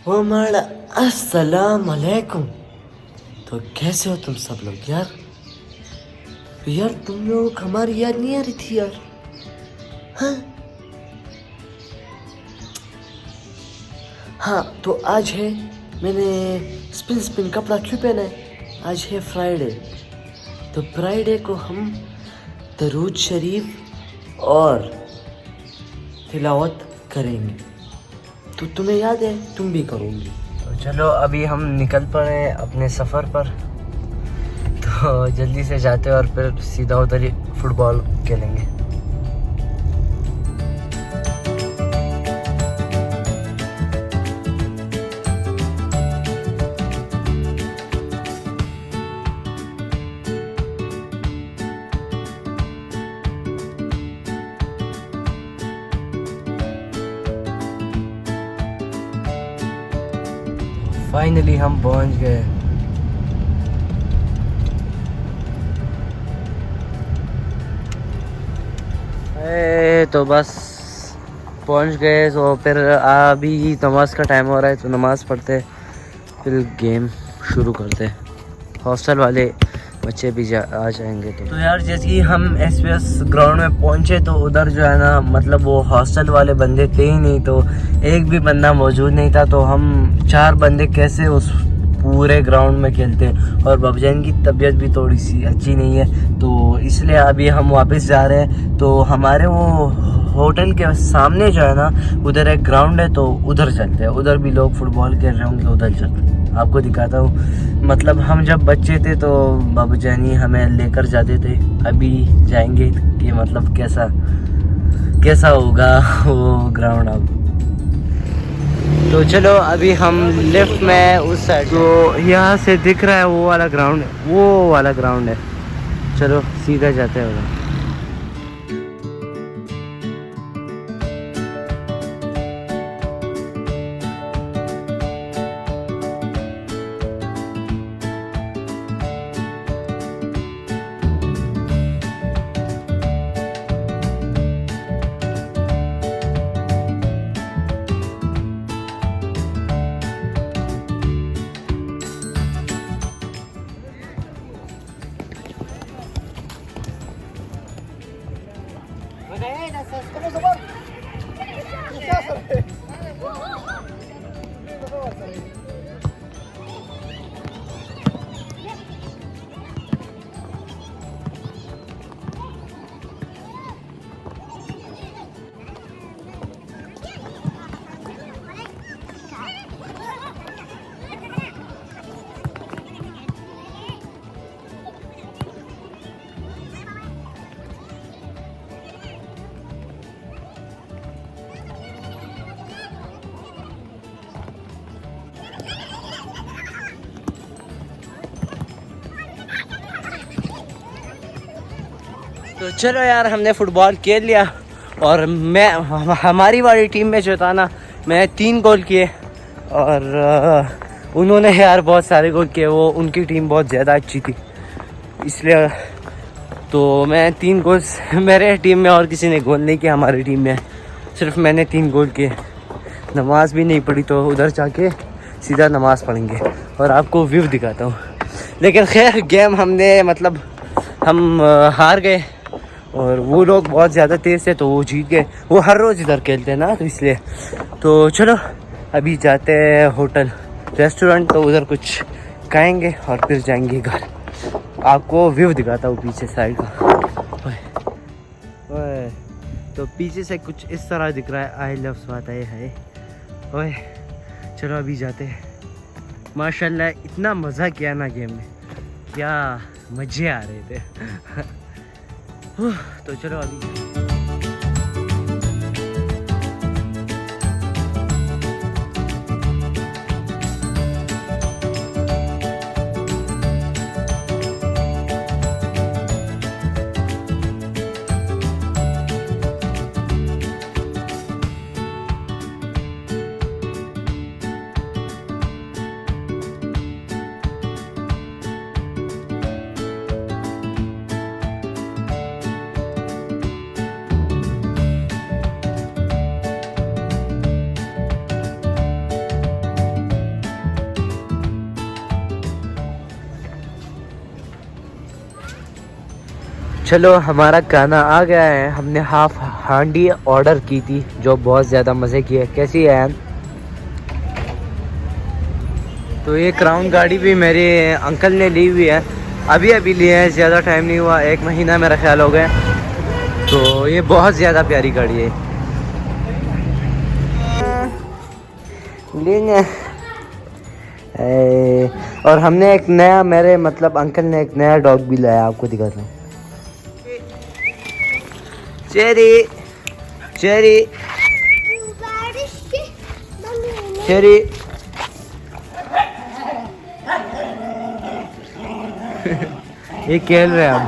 ओ माला अस्सलाम वालेकुम। तो कैसे हो तुम सब लोग यार? यार तुम लोग हमारी याद नहीं आ रही थी यार। हाँ हाँ, तो आज है, मैंने स्पिन स्पिन कपड़ा क्यों पहना है? आज है फ्राइडे। तो फ्राइडे को हम दरूद शरीफ और तिलावत करेंगे। तो तुम्हें याद है, तुम भी करोगी। तो चलो अभी हम निकल पड़े अपने सफ़र पर। तो जल्दी से जाते हैं और फिर सीधा उधर ही फुटबॉल खेलेंगे। फाइनली हम पहुंच गए। तो बस पहुंच गए। तो फिर अभी नमाज का टाइम हो रहा है, तो नमाज़ पढ़ते फिर गेम शुरू करते। हॉस्टल वाले बच्चे भी आ जाएंगे। तो यार जैसे कि हम एसपीएस ग्राउंड में पहुंचे तो उधर जो है ना, मतलब वो हॉस्टल वाले बंदे थे ही नहीं, तो एक भी बंदा मौजूद नहीं था। तो हम 4 बंदे कैसे उस पूरे ग्राउंड में खेलते हैं। और बाबूजान की तबीयत भी थोड़ी सी अच्छी नहीं है, तो इसलिए अभी हम वापस जा रहे हैं। तो हमारे वो होटल के सामने जो है ना, उधर एक ग्राउंड है, तो उधर चलते हैं। उधर भी लोग फुटबॉल खेल रहे होंगे, उधर चलते हैं। आपको दिखाता हूँ। मतलब हम जब बच्चे थे तो बाबूजानी हमें लेकर जाते थे। अभी जाएंगे कि मतलब कैसा होगा वो ग्राउंड अब। तो चलो अभी हम लेफ्ट में उस साइड, तो यहाँ से दिख रहा है वो वाला ग्राउंड है। चलो सीधा जाते हैं उधर। तो चलो यार, हमने फुटबॉल खेल लिया। और हमारी वाली टीम में जो था ना, मैं 3 गोल किए और उन्होंने यार बहुत सारे गोल किए। वो उनकी टीम बहुत ज़्यादा अच्छी थी, इसलिए तो मैं 3 गोल, मेरे टीम में और किसी ने गोल नहीं किया। हमारी टीम में सिर्फ मैंने 3 गोल किए। नमाज भी नहीं पढ़ी, तो उधर जाके सीधा नमाज पढ़ेंगे और आपको व्यू दिखाता हूँ। लेकिन खैर गेम हमने मतलब हम हार गए और वो लोग बहुत ज़्यादा तेज़ थे, तो वो जीत गए। वो हर रोज़ इधर खेलते हैं ना, तो इसलिए। तो चलो अभी जाते हैं होटल रेस्टोरेंट, तो उधर कुछ खाएंगे और फिर जाएंगे घर। आपको व्यू दिखाता हूँ पीछे साइड का। ओए तो पीछे से कुछ इस तरह दिख रहा है। आई लव स्वात है। ओए चलो अभी जाते हैं। माशाल्लाह इतना मज़ा किया ना गेम में, क्या मज़े आ रहे थे। तो चलो अभी चलो हमारा खाना आ गया है। हमने हाफ हांडी ऑर्डर की थी जो बहुत ज़्यादा मज़े की है। कैसी है एन? तो ये क्राउन गाड़ी भी मेरे अंकल ने ली हुई है, अभी अभी ली है, ज़्यादा टाइम नहीं हुआ, 1 महीना मेरा ख्याल हो गया। तो ये बहुत ज़्यादा प्यारी गाड़ी है। लेंगे और हमने एक नया, मेरे मतलब अंकल ने एक नया डॉग भी लाया, आपको दिखाता हूँ। चेरी चेरी चेरी ये खेल रहे हैं हम।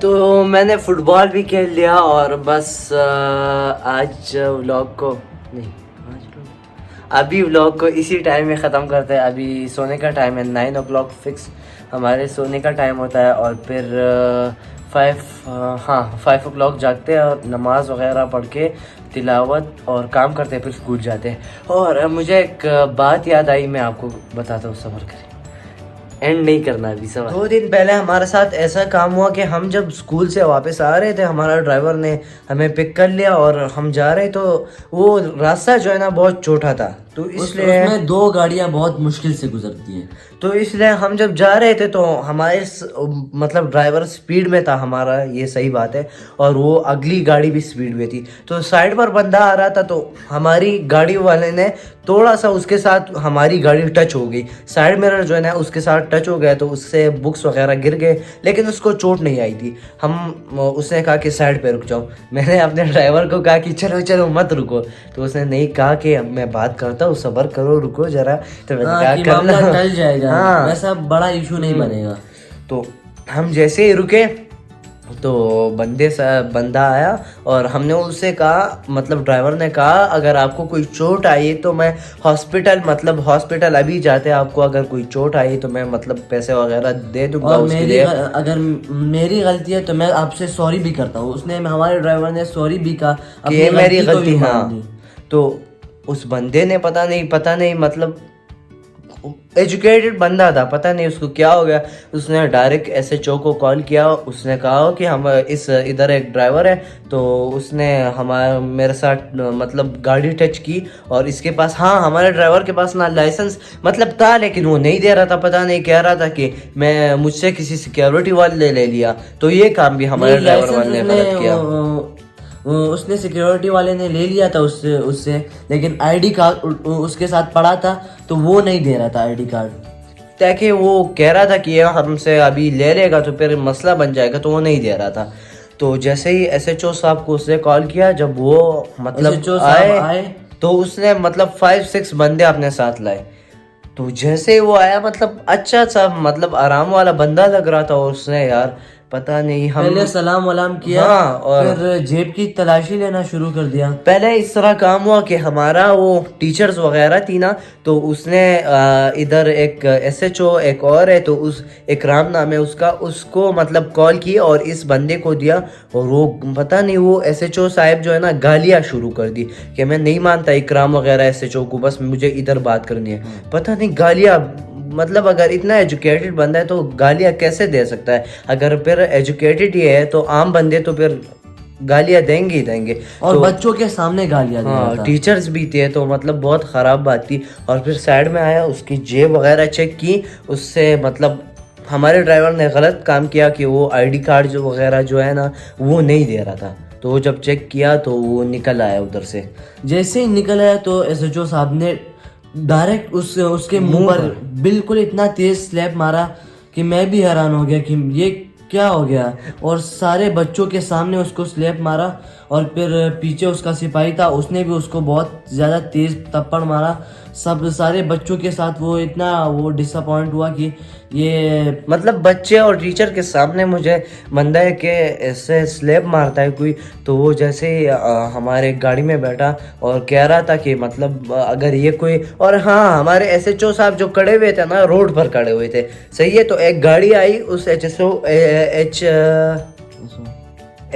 तो मैंने फुटबॉल भी खेल लिया और बस आज व्लॉग को नहीं, अभी व्लॉग को इसी टाइम में ख़त्म करते हैं। अभी सोने का टाइम है, 9 o'clock फिक्स हमारे सोने का टाइम होता है। और फिर 5 o'clock जागते हैं और नमाज़ वगैरह पढ़ के तिलावत और काम करते हैं, फिर स्कूल जाते हैं। और मुझे एक बात याद आई, मैं आपको बताता हूँ, सब्र करें, एंड नहीं करना अभी सवाल। 2 दिन पहले हमारे साथ ऐसा काम हुआ कि हम जब स्कूल से वापस आ रहे थे, हमारा ड्राइवर ने हमें पिक कर लिया और हम जा रहे, तो वो रास्ता जो है ना बहुत छोटा था, तो इसलिए उसमें 2 गाड़ियां बहुत मुश्किल से गुजरती हैं। तो इसलिए हम जब जा रहे थे तो हमारे मतलब ड्राइवर स्पीड में था हमारा, ये सही बात है, और वो अगली गाड़ी भी स्पीड में थी। तो साइड पर बंदा आ रहा था, तो हमारी गाड़ी वाले ने थोड़ा सा उसके साथ हमारी गाड़ी टच हो गई, साइड मिरर जो है ना उसके साथ टच हो गया, तो उससे बुक्स वगैरह गिर गए, लेकिन उसको चोट नहीं आई थी। उसने कहा कि साइड पे रुक जाओ। मैंने अपने ड्राइवर को कहा कि चलो चलो मत रुको, तो उसने नहीं कहा कि मैं बात करता हूँ, सब्र करो, रुको जरा। तो मैंने कहा मामला टल जाएगा, हाँ, वैसा बड़ा इशू नहीं बनेगा। तो हम जैसे ही रुके तो बंदा आया और हमने उससे कहा, मतलब ड्राइवर ने कहा, अगर आपको कोई चोट आई तो मैं हॉस्पिटल अभी जाते हैं, आपको अगर कोई चोट आई तो मैं मतलब पैसे वगैरह दे दूंगा। और अगर मेरी गलती है तो मैं आपसे सॉरी भी करता हूँ। उसने, हमारे ड्राइवर ने सॉरी भी कहा कि ये मेरी गलती। हाँ, तो उस बंदे ने पता नहीं मतलब एजुकेटेड बंदा था, पता नहीं उसको क्या हो गया, उसने डायरेक्ट SHO को कॉल किया। उसने कहा कि हम इधर एक ड्राइवर है, तो उसने मेरे साथ मतलब गाड़ी टच की, और इसके पास, हाँ, हमारे ड्राइवर के पास ना लाइसेंस मतलब था, लेकिन वो नहीं दे रहा था, पता नहीं कह रहा था कि मैं मुझसे किसी सिक्योरिटी वाले ले लिया। तो ये काम भी हमारे ड्राइवर वाले ने गलत किया। उसने सिक्योरिटी वाले ने ले लिया था उससे, लेकिन ID कार्ड उसके साथ पड़ा था, तो वो नहीं दे रहा था ID कार्ड, ताकि वो कह रहा था कि ये हमसे अभी ले लेगा तो फिर मसला बन जाएगा, तो वो नहीं दे रहा था। तो जैसे ही SHO साहब को उसने कॉल किया, जब वो मतलब SHO आए तो उसने मतलब 5-6 बंदे अपने साथ लाए। तो जैसे ही वो आया, मतलब अच्छा सा मतलब आराम वाला बंदा लग रहा था, और उसने यार पता नहीं, हम पहले सलाम वलाम किया, हाँ, और फिर जेब की तलाशी लेना शुरू कर दिया। पहले इस तरह काम हुआ कि हमारा वो टीचर्स वगैरह थी ना, तो उसने इधर एक SHO एक और है, तो उस इकराम नाम है उसका, उसको मतलब कॉल की और इस बंदे को दिया, और वो पता नहीं वो SHO साहब जो है ना गालियाँ शुरू कर दी कि मैं नहीं मानता इकराम वगैरह SHO को, बस मुझे इधर बात करनी है। पता नहीं गालियाँ, मतलब अगर इतना एजुकेटेड बंदा है तो गालियाँ कैसे दे सकता है? अगर फिर एजुकेटेड ही है तो आम बंदे तो फिर गालियाँ देंगे ही देंगे, और तो बच्चों के सामने गालियाँ दे रहा था। टीचर्स भी थे, तो मतलब बहुत ख़राब बात थी। और फिर साइड में आया, उसकी जेब वगैरह चेक की, उससे मतलब हमारे ड्राइवर ने गलत काम किया कि वो ID कार्ड जो वगैरह जो है ना वो नहीं दे रहा था। तो वो जब चेक किया तो वो निकल आया उधर से। जैसे ही निकल आया तो SHO साहब ने डायरेक्ट उसके मुंह पर बिल्कुल इतना तेज स्लैप मारा कि मैं भी हैरान हो गया कि ये क्या हो गया, और सारे बच्चों के सामने उसको स्लैप मारा। और फिर पीछे उसका सिपाही था, उसने भी उसको बहुत ज़्यादा तेज़ थप्पड़ मारा। सारे बच्चों के साथ वो इतना डिसअपॉइंट हुआ कि ये मतलब बच्चे और टीचर के सामने मुझे बंदा है कि ऐसे स्लैप मारता है कोई, तो वो जैसे ही हमारे गाड़ी में बैठा और कह रहा था कि मतलब अगर ये कोई, और हाँ, हमारे SHO साहब जो खड़े हुए थे ना, रोड पर खड़े हुए थे, सही है, तो एक गाड़ी आई, उस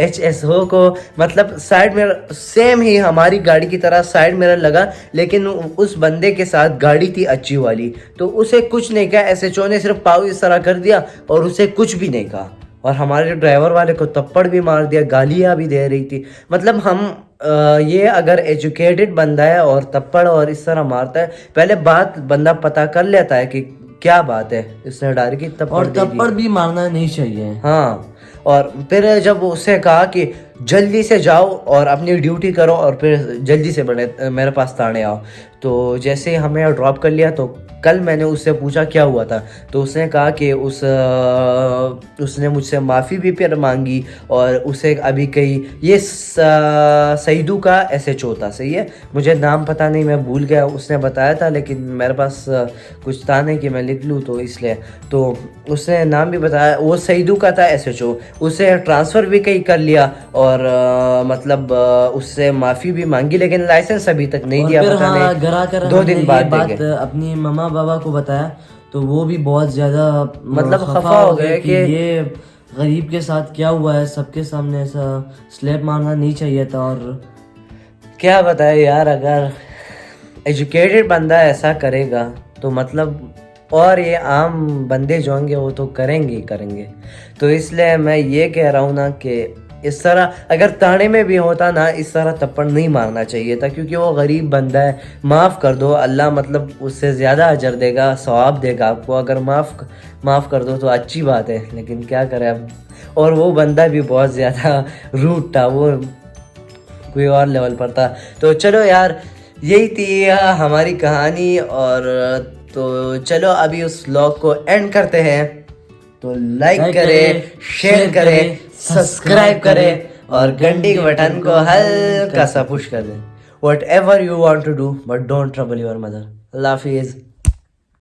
HSO को मतलब साइड मिरर सेम ही हमारी गाड़ी की तरह साइड मिरर लगा, लेकिन उस बंदे के साथ गाड़ी थी अच्छी वाली, तो उसे कुछ नहीं कहा। SHO ने सिर्फ पाव इस तरह कर दिया और उसे कुछ भी नहीं कहा, और हमारे ड्राइवर वाले को थप्पड़ भी मार दिया, गालियाँ भी दे रही थी। मतलब हम ये अगर एजुकेटेड बंदा है और थप्पड़ और इस तरह मारता है, पहले बात बंदा पता कर लेता है कि क्या बात है, इसने डायरेक्ट थप्पड़ और दे दी। थप्पड़ भी मारना नहीं चाहिए। हाँ, और फिर जब उससे कहा कि जल्दी से जाओ और अपनी ड्यूटी करो और फिर जल्दी से मेरे पास थाने आओ, तो जैसे ही हमें ड्रॉप कर लिया, तो कल मैंने उससे पूछा क्या हुआ था, तो उसने कहा कि उसने मुझसे माफ़ी भी फिर मांगी, और उसे अभी कहीं ये सईदू का SHO था, सही है, मुझे नाम पता नहीं, मैं भूल गया, उसने बताया था लेकिन मेरे पास कुछ था नहीं कि मैं लिख लूँ, तो इसलिए तो उसने नाम भी बताया, वो सईदू का था SHO। उसे ट्रांसफ़र भी कहीं कर लिया और मतलब उससे माफ़ी भी मांगी, लेकिन लाइसेंस अभी तक नहीं दिया, फिर पता हाँ, नहीं घर आकर 2 दिन बाद बात देंगे। अपनी मम्मा पापा को बताया, तो वो भी बहुत ज्यादा मतलब खफा हो गए कि ये गरीब के साथ क्या हुआ है, सबके सामने ऐसा स्लैप मारना नहीं चाहिए था। और क्या बताए यार, अगर एजुकेटेड बंदा ऐसा करेगा तो मतलब, और ये आम बंदे जो होंगे वो तो करेंगे ही करेंगे। तो इसलिए मैं ये कह रहा हूँ ना कि इस तरह अगर थाने में भी होता ना, इस तरह थप्पड़ नहीं मारना चाहिए था, क्योंकि वो गरीब बंदा है। माफ़ कर दो, अल्लाह मतलब उससे ज़्यादा अजर देगा, सवाब देगा आपको। अगर माफ़ कर दो तो अच्छी बात है, लेकिन क्या करें अब। और वो बंदा भी बहुत ज़्यादा रूड था, वो कोई और लेवल पर था। तो चलो यार, यही थी हमारी कहानी। और तो चलो अभी उस व्लॉग को एंड करते हैं। तो लाइक करें, शेयर करें, सब्सक्राइब करें और घंटी के बटन को हल्का सा पुश कर दें। Whatever you want to do, but don't trouble your mother. अल्लाह हाफिज़।